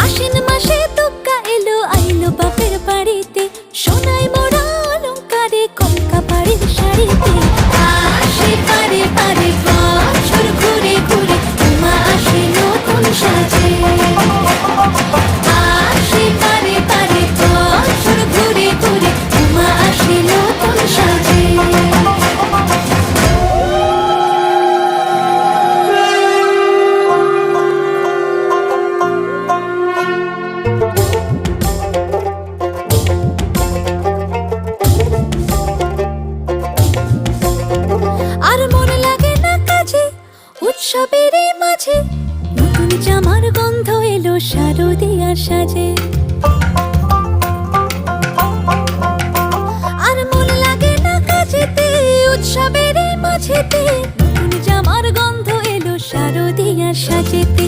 আশ্বিন মাসে তুক্কা এলো আইলো বাপের বাড়িতে, সোনাই মোড়া অলংকারে কলকা বাড়ির শাড়িতে। আসে পারে পারে বছর ঘুরে ঘুরে, উমা আসে নতুন সাজে। আসে পারে পারে বছর ঘুরে ঘুরে, উমা আসে নতুন সাজে। আর মন লাগে না কাজে উৎসবের মাঝে, নতুন জামার গন্ধ এলো শারদিয়ার সাজে। আর মন লাগে না কাজেতে উৎসবের মাঝেতে, নতুন জামার গন্ধ এলো শারদিয়ার সাজেতে।